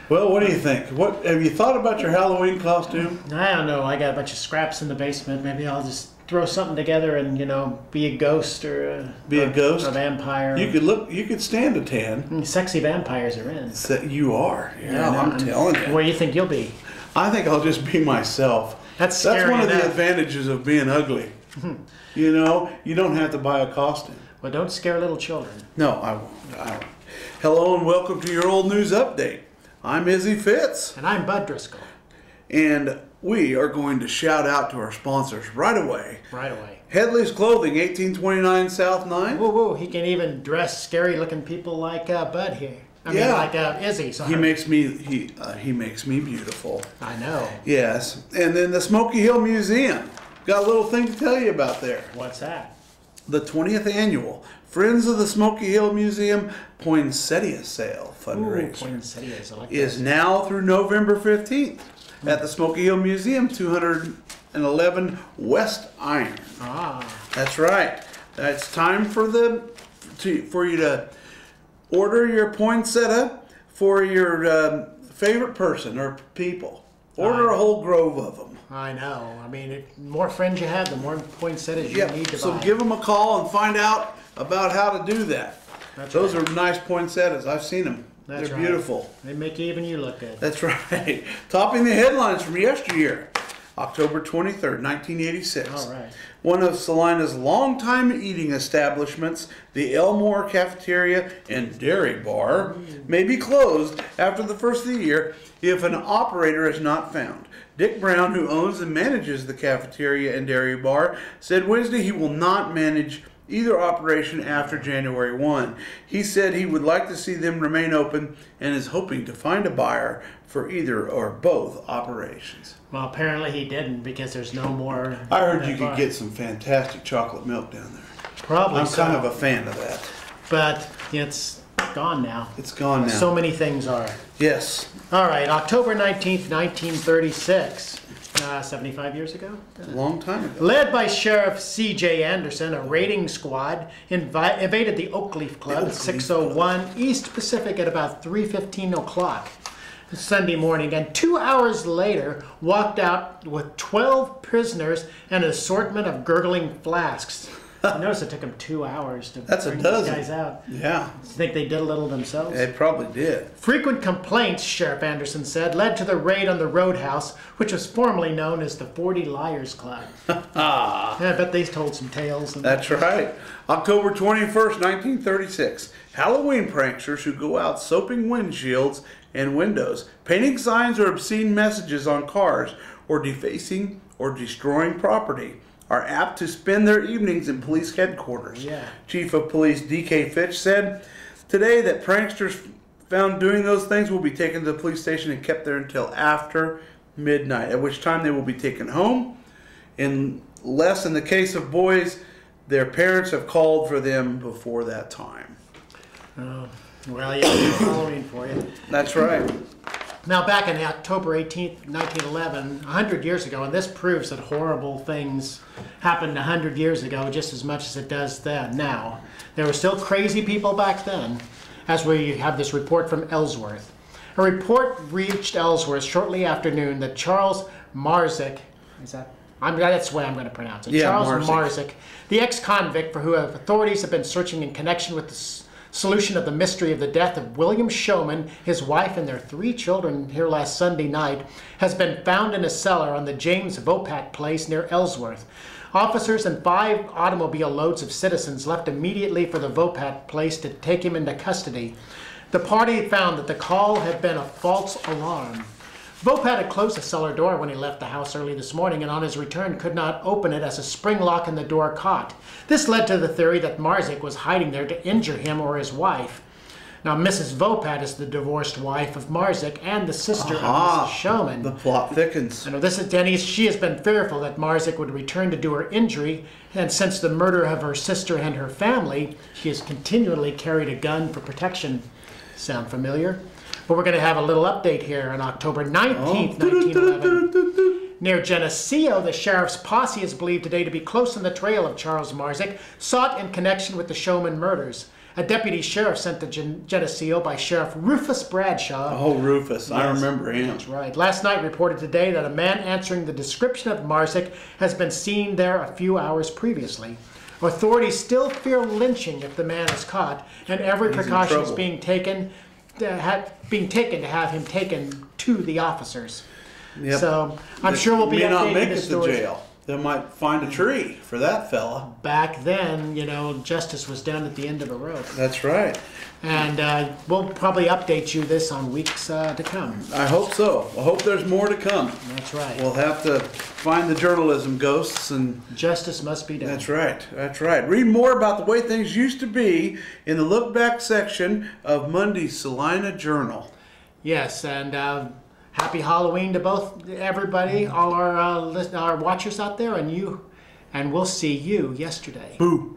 Well, what do you think? What have you thought about your Halloween costume? I don't know. I got a bunch of scraps in the basement. Maybe I'll just throw something together and be a ghost or a vampire. You could stand a tan. Sexy vampires are in. You are. Yeah, I'm telling you. Where do you think you'll be? I think I'll just be myself. That's scary. That's one of the advantages of being ugly. You don't have to buy a costume. Well, don't scare little children. No, I won't. Hello and welcome to your old news update. I'm Izzy Fitz. And I'm Bud Driscoll. And we are going to shout out to our sponsors right away. Right away. Headley's Clothing, 1829 South 9. Whoa, whoa. He can even dress scary-looking people like Bud here. Like Izzy. Sorry. He makes me beautiful. I know. Yes. And then the Smoky Hill Museum. Got a little thing to tell you about there. What's that? The 20th annual Friends of the Smoky Hill Museum Poinsettia Sale fundraiser. Ooh, poinsettias. I like is now through November 15th at the Smoky Hill Museum, 211 West Iron. That's right. It's time for you to order your poinsettia for your favorite person or people. Order a whole grove of them. I know. I mean, the more friends you have, the more poinsettias you need to buy. So give them a call and find out about how to do that. Those are nice poinsettias. I've seen them. They're beautiful. They make even you look good. That's right. Topping the headlines from yesteryear, October 23rd, 1986. All right. One of Salina's longtime eating establishments, the Elmore Cafeteria and Dairy Bar, may be closed after the first of the year if an operator is not found. Dick Brown, who owns and manages the cafeteria and dairy bar, said Wednesday he will not manage either operation after January 1. He said he would like to see them remain open and is hoping to find a buyer for either or both operations. Well, apparently he didn't because there's no more. I heard you could get some fantastic chocolate milk down there. Probably I'm kind of a fan of that. But it's gone now. It's gone now. So many things are. Yes. All right, October 19th, 1936. 75 years ago? A long time ago. Led by Sheriff C.J. Anderson, a raiding squad invaded the Oakleaf Club at 601 East Pacific at about 3:15 o'clock Sunday morning, and 2 hours later walked out with 12 prisoners and an assortment of gurgling flasks. I noticed it took them 2 hours to bring these guys out. Yeah. You think they did a little themselves? They probably did. Frequent complaints, Sheriff Anderson said, led to the raid on the Roadhouse, which was formerly known as the 40 Liars Club. I bet they told some tales. That's right. October 21st, 1936. Halloween pranksters who go out soaping windshields and windows, painting signs or obscene messages on cars, or defacing or destroying property are apt to spend their evenings in police headquarters. Chief of Police D.K. Fitch said today that pranksters found doing those things will be taken to the police station and kept there until after midnight, at which time they will be taken home. Unless in the case of boys, their parents have called for them before that time. Well, yeah, Halloween for you. That's right. Now, back in October 18th, 1911, 100 years ago, and this proves that horrible things happened 100 years ago just as much as it does then. Now, there were still crazy people back then, as we have this report from Ellsworth. A report reached Ellsworth shortly after noon that Charles Marzik, that's the way I'm going to pronounce it, Charles Marzik, the ex-convict for whom authorities have been searching in connection with the solution of the mystery of the death of William Showman, his wife, and their 3 children here last Sunday night, has been found in a cellar on the James Vopat place near Ellsworth. Officers and 5 automobile loads of citizens left immediately for the Vopat place to take him into custody. The party found that the call had been a false alarm. Vopat had closed the cellar door when he left the house early this morning, and on his return could not open it as a spring lock in the door caught. This led to the theory that Marzik was hiding there to injure him or his wife. Now, Mrs. Vopat is the divorced wife of Marzik and the sister of Mrs. Showman. The plot thickens. This is Denny's. She has been fearful that Marzik would return to do her injury, and since the murder of her sister and her family, she has continually carried a gun for protection. Sound familiar? But we're going to have a little update here on October 19th, 1911. Near Geneseo, the sheriff's posse is believed today to be close on the trail of Charles Marzik, sought in connection with the Showman murders. A deputy sheriff sent to Geneseo by Sheriff Rufus Bradshaw. Oh, Rufus. Yes, I remember him. That's right. Last night reported today that a man answering the description of Marzick has been seen there a few hours previously. Authorities still fear lynching if the man is caught, and every precaution is being taken to have him taken to the officers. Yep. So I'm sure we'll be updating not make the story. To jail. They might find a tree for that fella. Back then, you know, justice was done at the end of a rope. That's right. And we'll probably update you this on weeks to come. I hope so. I hope there's more to come. That's right. We'll have to find the journalism ghosts and... Justice must be done. That's right. That's right. Read more about the way things used to be in the Look Back section of Monday's Salina Journal. Yes, and... happy Halloween to everybody, all our watchers out there, and you, and we'll see you yesterday. Boo.